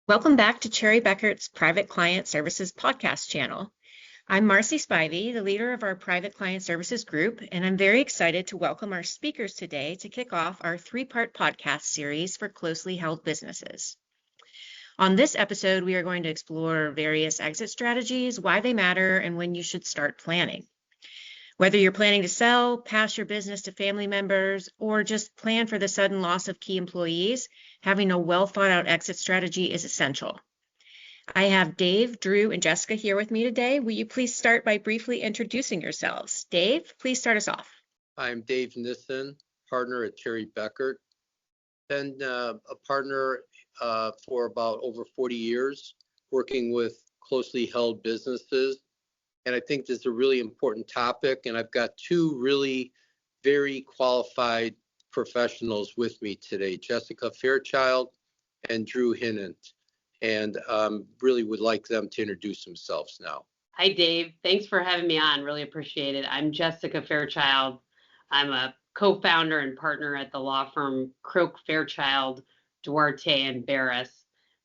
Welcome back to Cherry Bekaert's Private Client Services podcast channel. I'm Marcy Spivey, the leader of our Private Client Services group, and I'm very excited to welcome our speakers today to kick off our three-part podcast series for closely held businesses. On this episode, we are going to explore various exit strategies, why they matter, and when you should start planning. Whether you're planning to sell, pass your business to family members, or just plan for the sudden loss of key employees, having a well-thought-out exit strategy is essential. I have Dave, Drew, and Jessica here with me today. Will you please start by briefly introducing yourselves? Dave, please start us off. I'm Dave Nissen, partner at Cherry Bekaert. Been a partner for about over 40 years, working with closely held businesses. And I think this is a really important topic. And I've got two really very qualified professionals with me today, Jessica Fairchild and Drew Hinnant. And really would like them to introduce themselves now. Hi, Dave. Thanks for having me on. Really appreciate it. I'm Jessica Fairchild. I'm a co-founder and partner at the law firm Croke Fairchild Duarte Beres.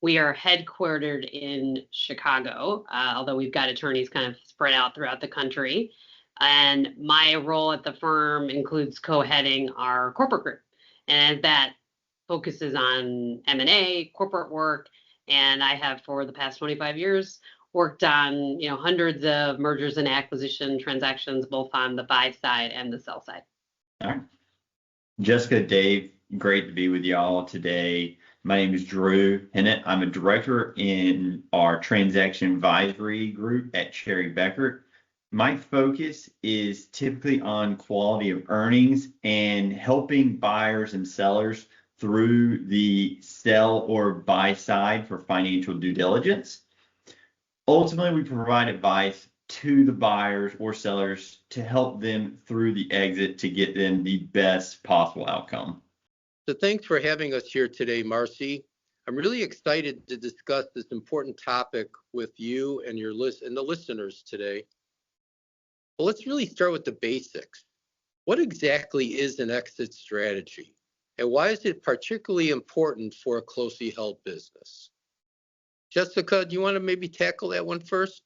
We are headquartered in Chicago, although we've got attorneys kind of spread out throughout the country. And my role at the firm includes co-heading our corporate group. And that focuses on M&A, corporate work, and I have for the past 25 years worked on hundreds of mergers and acquisition transactions, both on the buy side and the sell side. All right. Jessica, Dave, great to be with y'all today. My name is Drew Hinnant. I'm a director in our transaction advisory group at Cherry Bekaert. My focus is typically on quality of earnings and helping buyers and sellers through the sell or buy side for financial due diligence. Ultimately, we provide advice to the buyers or sellers to help them through the exit to get them the best possible outcome. So thanks for having us here today, Marcy. I'm really excited to discuss this important topic with you and the listeners today. Well, let's really start with the basics. What exactly is an exit strategy? And why is it particularly important for a closely held business? Jessica, do you want to maybe tackle that one first?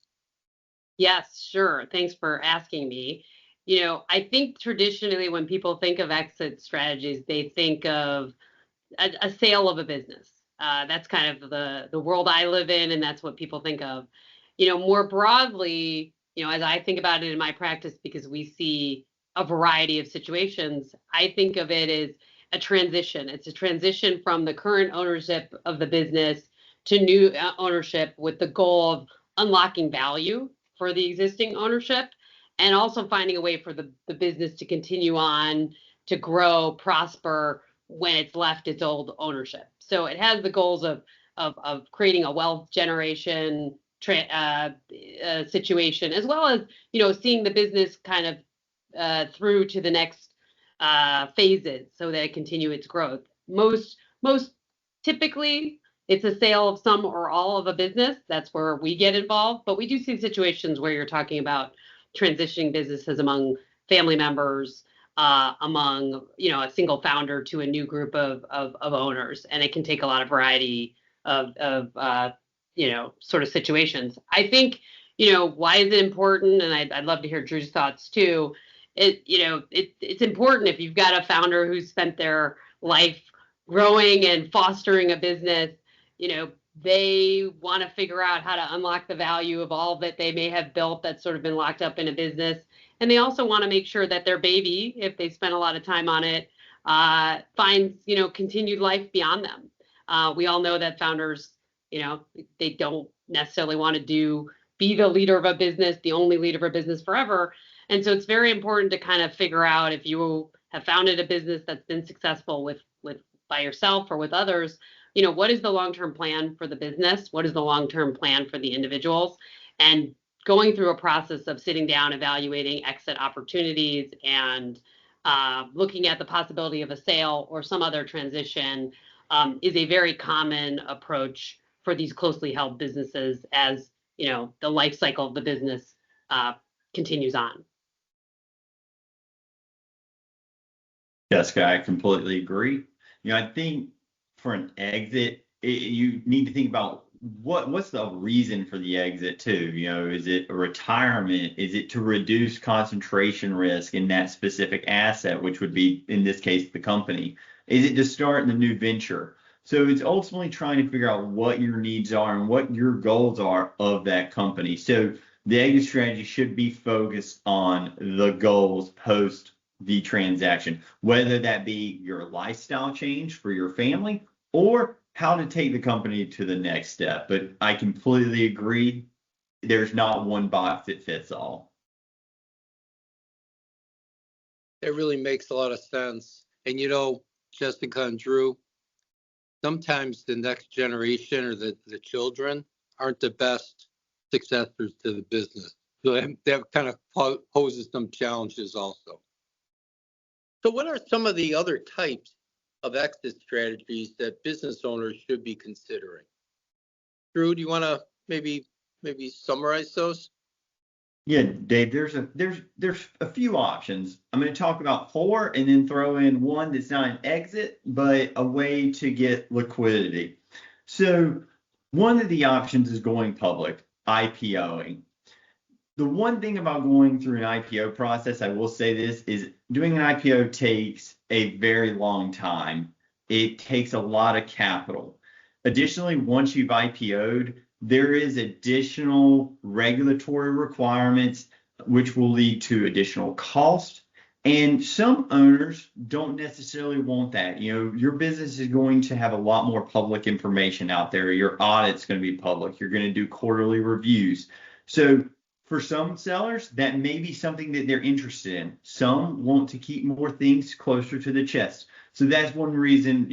Yes, sure. Thanks for asking me. I think traditionally when people think of exit strategies, they think of a sale of a business. That's kind of the world I live in, and that's what people think of. More broadly, as I think about it in my practice, because we see a variety of situations, I think of it as a transition. It's a transition from the current ownership of the business to new ownership with the goal of unlocking value for the existing ownership and also finding a way for the business to continue on to grow, prosper when it's left its old ownership. So it has the goals of creating a wealth generation situation, as well as seeing the business kind of through to the next phases so that it continue its growth. Most typically, it's a sale of some or all of a business. That's where we get involved. But we do see situations where you're talking about transitioning businesses among family members, among a single founder to a new group of owners, and it can take a lot of variety of sort of situations. I think why is it important, and I'd love to hear Drew's thoughts too. It's important if you've got a founder who's spent their life growing and fostering a business. They want to figure out how to unlock the value of all that they may have built that's sort of been locked up in a business. And they also want to make sure that their baby, if they spent a lot of time on it, finds, continued life beyond them. We all know that founders, they don't necessarily want to be the leader of a business, the only leader of a business forever. And so it's very important to kind of figure out, if you have founded a business that's been successful with by yourself or with others, what is the long-term plan for the business? What is the long-term plan for the individuals? And going through a process of sitting down, evaluating exit opportunities, and looking at the possibility of a sale or some other transition is a very common approach for these closely held businesses as the life cycle of the business continues on. Jessica, I completely agree. I think for an exit, you need to think about what's the reason for the exit too? Is it a retirement? Is it to reduce concentration risk in that specific asset, which would be, in this case, the company? Is it to start the new venture? So it's ultimately trying to figure out what your needs are and what your goals are of that company. So the exit strategy should be focused on the goals post the transaction, whether that be your lifestyle change for your family or how to take the company to the next step. But I completely agree. There's not one box that fits all. It really makes a lot of sense. And Jessica and Drew, sometimes the next generation or the children aren't the best successors to the business. So that kind of poses some challenges also. So what are some of the other types of exit strategies that business owners should be considering? Drew, do you want to maybe summarize those? Yeah, Dave, there's a few options. I'm going to talk about 4 and then throw in one that's not an exit, but a way to get liquidity. So one of the options is going public, IPOing. The one thing about going through an IPO process, I will say this, is doing an IPO takes a very long time. It takes a lot of capital. Additionally, once you've IPO'd, there is additional regulatory requirements which will lead to additional cost. And some owners don't necessarily want that. Your business is going to have a lot more public information out there. Your audit's going to be public. You're going to do quarterly reviews. So for some sellers, that may be something that they're interested in. Some want to keep more things closer to the chest. So that's one reason,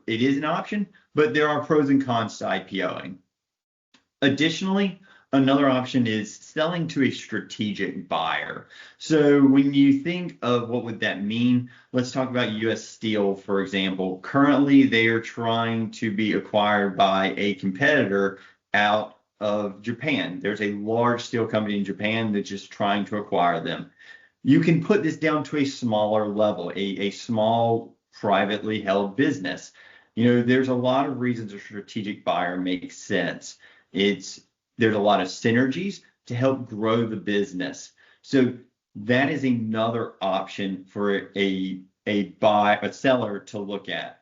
it is an option, but there are pros and cons to IPOing. Additionally, another option is selling to a strategic buyer. So when you think of what would that mean, let's talk about U.S. Steel, for example. Currently, they are trying to be acquired by a competitor out of Japan. There's a large steel company in Japan that's just trying to acquire them. You can put this down to a smaller level, a small privately held business. There's a lot of reasons a strategic buyer makes sense. There's a lot of synergies to help grow the business. So that is another option for a seller to look at.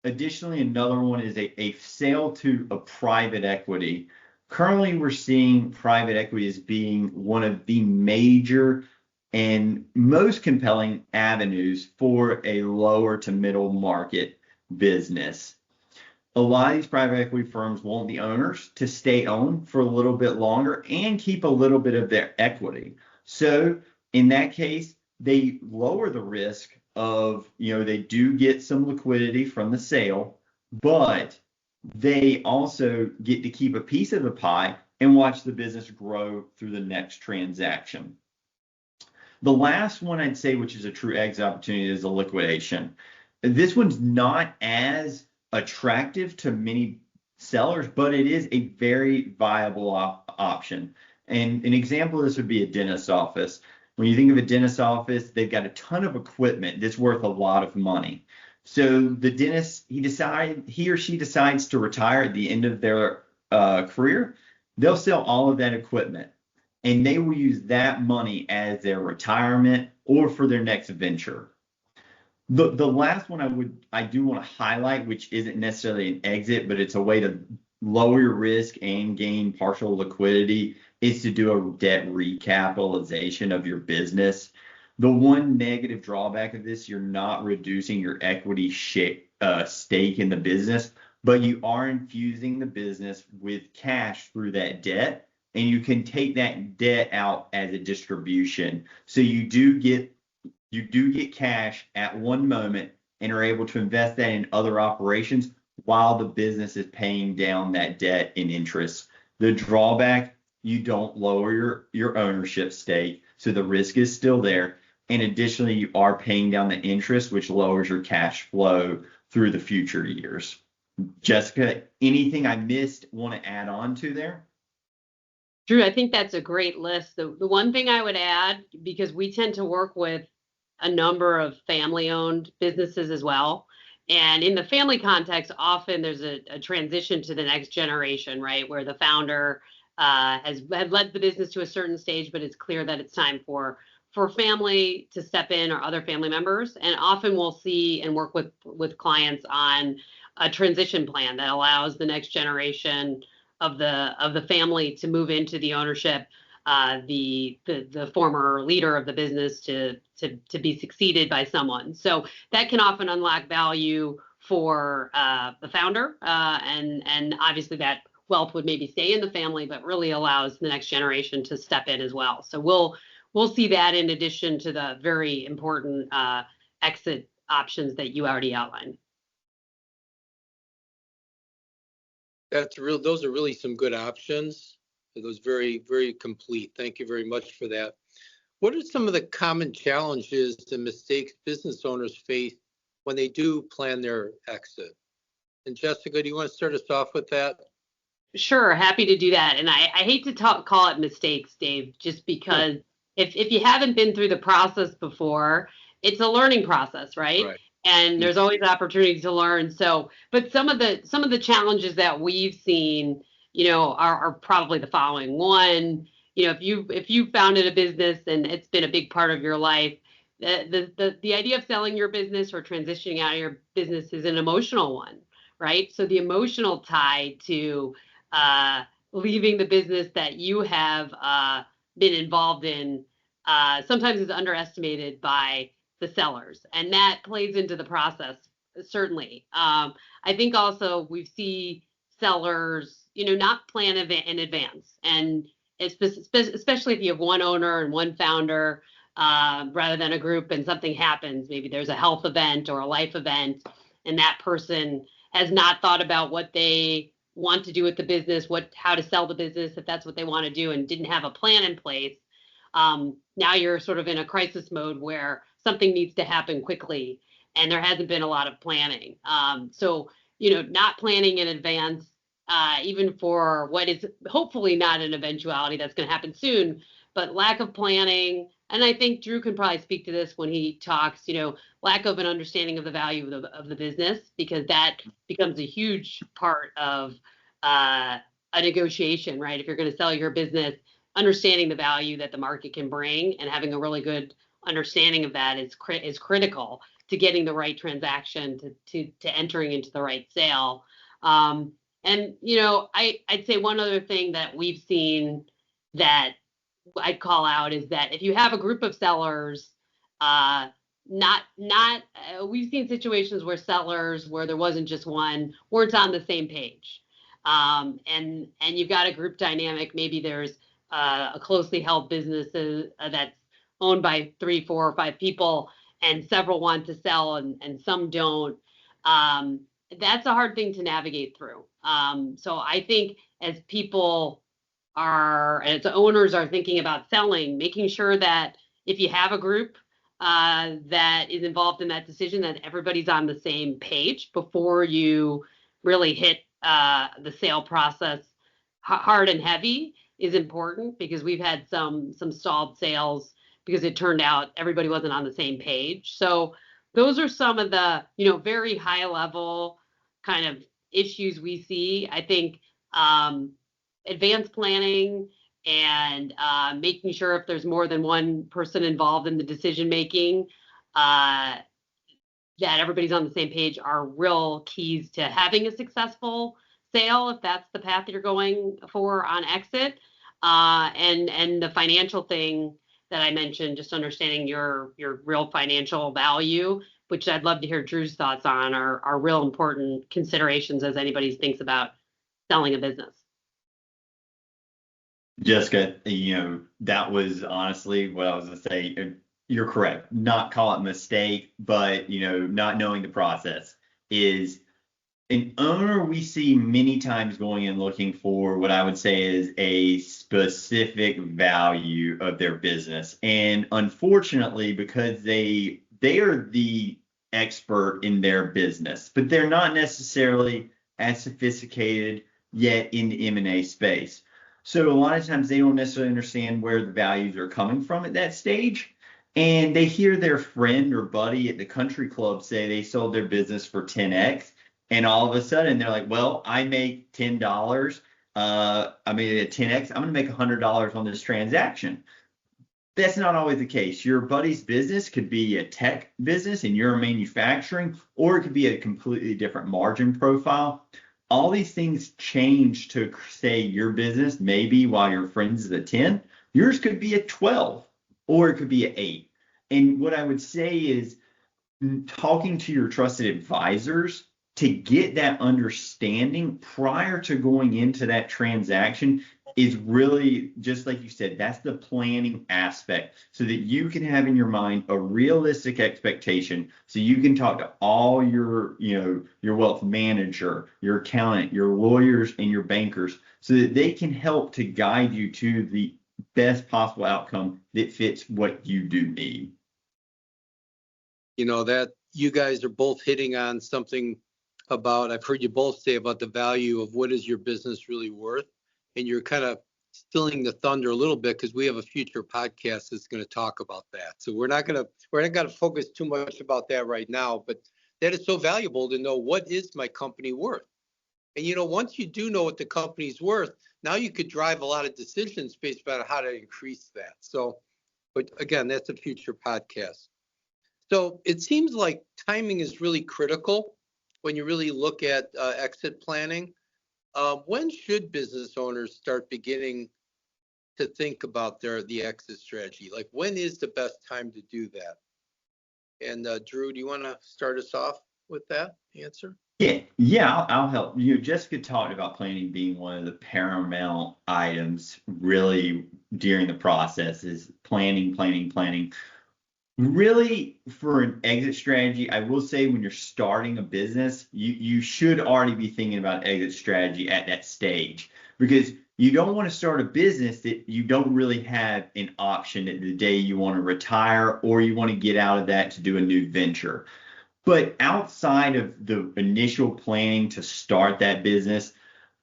Additionally, another one is a sale to a private equity. Currently, we're seeing private equity as being one of the major and most compelling avenues for a lower to middle market business. A lot of these private equity firms want the owners to stay on for a little bit longer and keep a little bit of their equity. So in that case, they lower the risk of, they do get some liquidity from the sale, but they also get to keep a piece of the pie and watch the business grow through the next transaction. The last one I'd say, which is a true exit opportunity, is a liquidation. This one's not as attractive to many sellers, but it is a very viable option. And an example of this would be a dentist's office. When you think of a dentist's office, they've got a ton of equipment that's worth a lot of money. So the dentist, he or she decides to retire at the end of their career. They'll sell all of that equipment, and they will use that money as their retirement or for their next venture. The last one I do want to highlight, which isn't necessarily an exit, but it's a way to lower your risk and gain partial liquidity, is to do a debt recapitalization of your business. The one negative drawback of this, you're not reducing your equity stake in the business, but you are infusing the business with cash through that debt, and you can take that debt out as a distribution. So you do get cash at one moment and are able to invest that in other operations while the business is paying down that debt in interest. The drawback, you don't lower your ownership stake, so the risk is still there. And additionally, you are paying down the interest, which lowers your cash flow through the future years. Jessica, anything I missed want to add on to there? Drew, I think that's a great list. The one thing I would add, because we tend to work with a number of family-owned businesses as well, And in the family context, often there's a transition to the next generation, right, where the founder had led the business to a certain stage, but it's clear that it's time for family to step in or other family members. And often we'll see and work with clients on a transition plan that allows the next generation of the family to move into the ownership, the former leader of the business to be succeeded by someone. So that can often unlock value for the founder, and obviously that wealth would maybe stay in the family, but really allows the next generation to step in as well. So we'll see that in addition to the very important exit options that you already outlined. Those are really some good options. Those very, very complete. Thank you very much for that. What are some of the common challenges and mistakes business owners face when they do plan their exit? And Jessica, do you want to start us off with that? Sure, happy to do that. And I hate to call it mistakes, Dave, just because if you haven't been through the process before, it's a learning process, right? And there's always opportunities to learn. So, but some of the challenges that we've seen, are probably the following. One, if you founded a business and it's been a big part of your life, the idea of selling your business or transitioning out of your business is an emotional one, right? So the emotional tie to leaving the business that you have been involved in sometimes is underestimated by the sellers, and that plays into the process, certainly. I think also we see sellers, not plan in advance, and especially if you have one owner and one founder rather than a group, and something happens, maybe there's a health event or a life event, and that person has not thought about what they want to do with the business, how to sell the business, if that's what they want to do, and didn't have a plan in place. Now you're sort of in a crisis mode where something needs to happen quickly, and there hasn't been a lot of planning. So, not planning in advance, even for what is hopefully not an eventuality that's going to happen soon, but lack of planning. And I think Drew can probably speak to this when he talks, lack of an understanding of the value of the business, because that becomes a huge part of a negotiation, right? If you're going to sell your business, understanding the value that the market can bring and having a really good understanding of that is critical to getting the right transaction, to entering into the right sale. And I'd say one other thing that we've seen that I'd call out is that if you have a group of sellers, we've seen situations where sellers, where there wasn't just one, weren't on the same page. And you've got a group dynamic. Maybe there's a closely held business that's owned by 3, 4, or 5 people, and several want to sell and some don't. That's a hard thing to navigate through. So I think as owners are thinking about selling, making sure that if you have a group that is involved in that decision, that everybody's on the same page before you really hit the sale process hard and heavy is important, because we've had some stalled sales because it turned out everybody wasn't on the same page. So those are some of the, very high level kind of issues we see. I think advanced planning and making sure if there's more than one person involved in the decision making, that everybody's on the same page are real keys to having a successful sale, if that's the path you're going for on exit. And the financial thing that I mentioned, just understanding your real financial value, which I'd love to hear Drew's thoughts on, are real important considerations as anybody thinks about selling a business. Jessica, that was honestly what I was going to say. You're correct. Not call it mistake, but, not knowing the process is an owner we see many times going and looking for what I would say is a specific value of their business. And unfortunately, because they are the expert in their business, but they're not necessarily as sophisticated yet in the M&A space. So a lot of times they don't necessarily understand where the values are coming from at that stage. and they hear their friend or buddy at the country club say they sold their business for 10x, and all of a sudden they're like, well, I make $10. I made it 10x. I'm going to make $100 on this transaction. That's not always the case. Your buddy's business could be a tech business and you're manufacturing, or it could be a completely different margin profile. All these things change to say your business, maybe while your friend's is a 10, yours could be a 12, or it could be an 8. And what I would say is talking to your trusted advisors to get that understanding prior to going into that transaction is really, just like you said, that's the planning aspect, so that you can have in your mind a realistic expectation, so you can talk to all your, your wealth manager, your accountant, your lawyers, and your bankers, so that they can help to guide you to the best possible outcome that fits what you do need. That you guys are both hitting on something about, I've heard you both say about the value of what is your business really worth. And you're kind of stealing the thunder a little bit, because we have a future podcast that's going to talk about that. So we're not going to focus too much about that right now, but that is so valuable to know, what is my company worth? And once you do know what the company's worth, now you could drive a lot of decisions based on how to increase that. So, but again, that's a future podcast. So it seems like timing is really critical when you really look at exit planning. When should business owners start beginning to think about the exit strategy? Like, when is the best time to do that? And Drew, do you want to start us off with that answer? Yeah, I'll help. Jessica talked about planning being one of the paramount items really during the process, is planning. Really, for an exit strategy, I will say when you're starting a business, you should already be thinking about exit strategy at that stage, because you don't want to start a business that you don't really have an option at the day you want to retire, or you want to get out of that to do a new venture. But outside of the initial planning to start that business,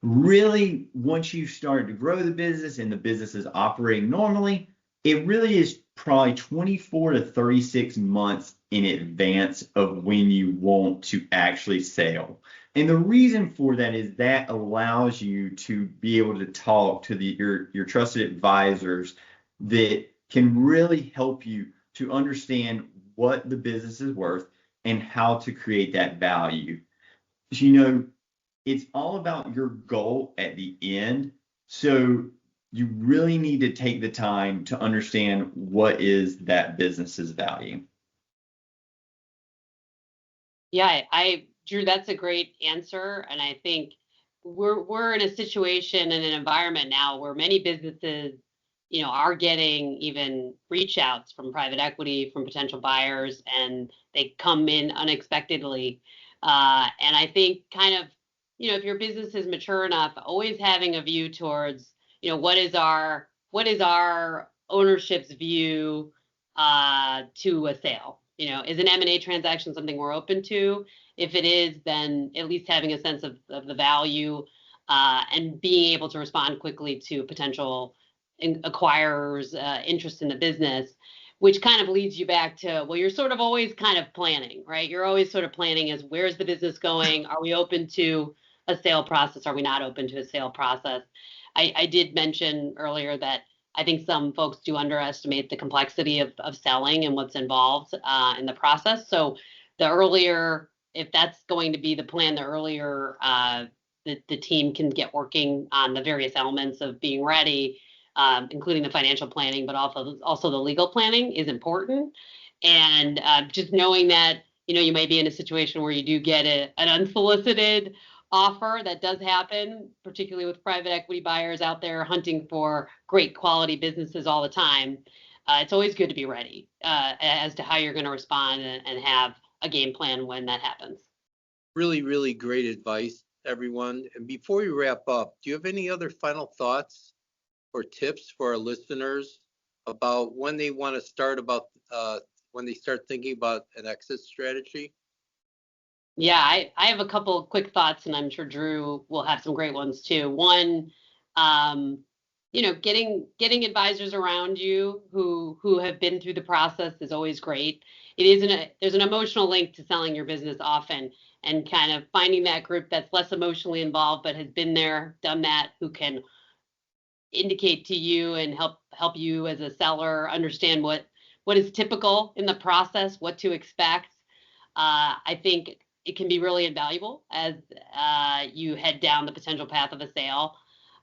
really, once you've started to grow the business and the business is operating normally, it really is probably 24 to 36 months in advance of when you want to actually sell. And the reason for that is that allows you to be able to talk to your trusted advisors that can really help you to understand what the business is worth and how to create that value. It's all about your goal at the end. So you really need to take the time to understand what is that business's value. Yeah, Drew, that's a great answer. And I think we're in a situation and an environment now where many businesses, are getting even reach outs from private equity, from potential buyers, and they come in unexpectedly. And I think kind of, if your business is mature enough, always having a view towards, what is our ownership's view to a sale? Is an M&A transaction something we're open to? If it is, then at least having a sense of the value and being able to respond quickly to potential acquirers' interest in the business, which kind of leads you back to, well, you're sort of always kind of planning, right? You're always sort of planning as, where's the business going? Are we open to a sale process? Are we not open to a sale process? I did mention earlier that I think some folks do underestimate the complexity of selling and what's involved in the process. So the earlier, if that's going to be the plan, the earlier the team can get working on the various elements of being ready, including the financial planning, but also the legal planning is important. And just knowing that, you may be in a situation where you do get an unsolicited offer. That does happen, particularly with private equity buyers out there hunting for great quality businesses all the time. It's always good to be ready as to how you're going to respond and have a game plan when that happens. Really, really great advice, everyone. And before we wrap up, do you have any other final thoughts or tips for our listeners about when they want to start when they start thinking about an exit strategy? Yeah, I have a couple quick thoughts, and I'm sure Drew will have some great ones too. One, getting advisors around you who have been through the process is always great. There's an emotional link to selling your business often, and kind of finding that group that's less emotionally involved but has been there, done that, who can indicate to you and help you as a seller understand what is typical in the process, what to expect. I think it can be really invaluable as you head down the potential path of a sale.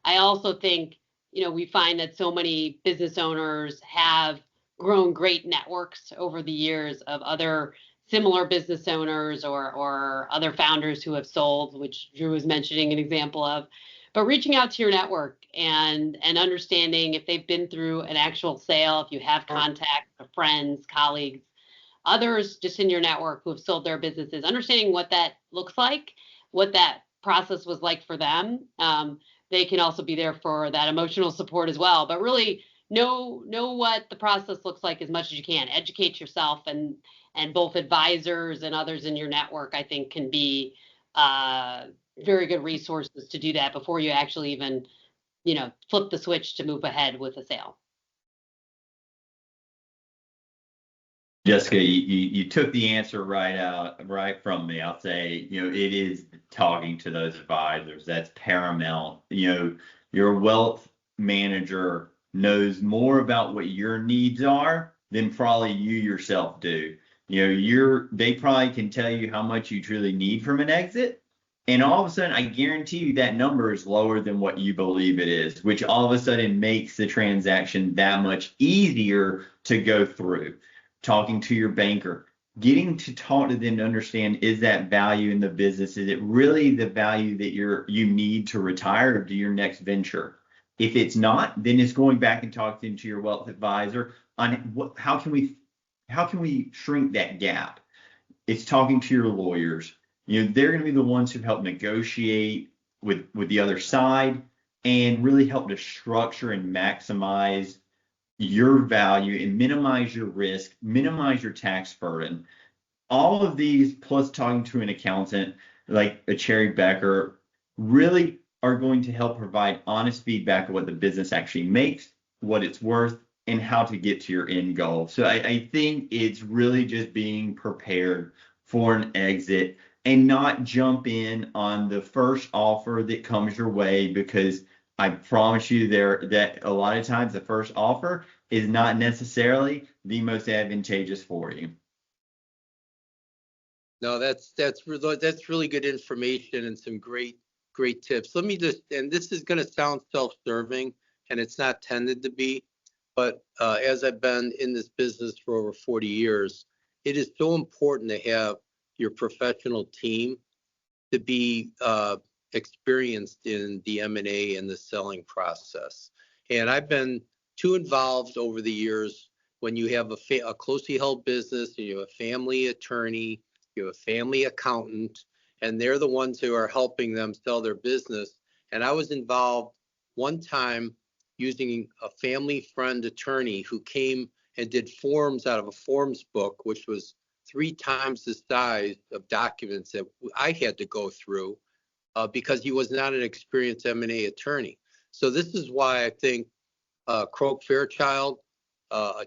I also think, we find that so many business owners have grown great networks over the years of other similar business owners or other founders who have sold, which Drew was mentioning an example of. But reaching out to your network and understanding if they've been through an actual sale, if you have contacts of friends, colleagues, others just in your network who have sold their businesses, understanding what that looks like, what that process was like for them. They can also be there for that emotional support as well. But really know what the process looks like as much as you can. Educate yourself, and both advisors and others in your network, I think, can be very good resources to do that before you actually even, flip the switch to move ahead with a sale. Jessica, you took the answer right from me. I'll say, it is talking to those advisors that's paramount. Your wealth manager knows more about what your needs are than probably you yourself do. They probably can tell you how much you truly need from an exit. And all of a sudden, I guarantee you that number is lower than what you believe it is, which all of a sudden makes the transaction that much easier to go through. Talking to your banker, getting to talk to them to understand, is that value in the business? Is it really the value that you need to retire or do your next venture? If it's not, then it's going back and talking to your wealth advisor on how can we shrink that gap? It's talking to your lawyers. They're going to be the ones who help negotiate with the other side and really help to structure and maximize your value and minimize your risk, minimize your tax burden. All of these, plus talking to an accountant like a Cherry Bekaert, really are going to help provide honest feedback of what the business actually makes, what it's worth, and how to get to your end goal. So I think it's really just being prepared for an exit and not jump in on the first offer that comes your way, because I promise you that a lot of times the first offer is not necessarily the most advantageous for you. No, that's really good information and some great tips. Let me and this is going to sound self-serving, and it's not tended to be, but as I've been in this business for over 40 years, it is so important to have your professional team to be experienced in the M&A and the selling process. And I've been too involved over the years when you have a closely held business, and you have a family attorney, you have a family accountant, and they're the ones who are helping them sell their business. And I was involved one time using a family friend attorney who came and did forms out of a forms book, which was 3 times the size of documents that I had to go through because he was not an experienced M&A attorney. So this is why I think Croke Fairchild,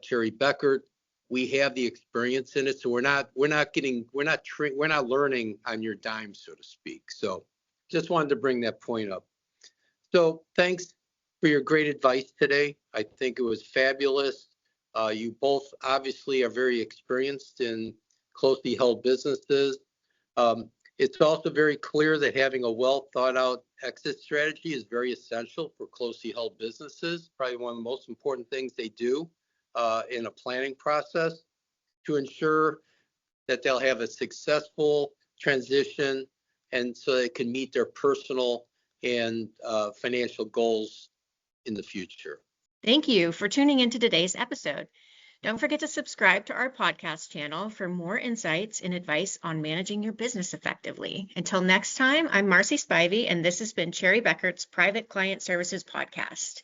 Cherry Bekaert, we have the experience in it. So we're not learning on your dime, so to speak. So just wanted to bring that point up. So thanks for your great advice today. I think it was fabulous. You both obviously are very experienced in closely held businesses. It's also very clear that having a well thought out exit strategy is very essential for closely held businesses, probably one of the most important things they do in a planning process to ensure that they'll have a successful transition, and so they can meet their personal and financial goals in the future. Thank you for tuning into today's episode. Don't forget to subscribe to our podcast channel for more insights and advice on managing your business effectively. Until next time, I'm Marcy Spivey, and this has been Cherry Bekaert's Private Client Services Podcast.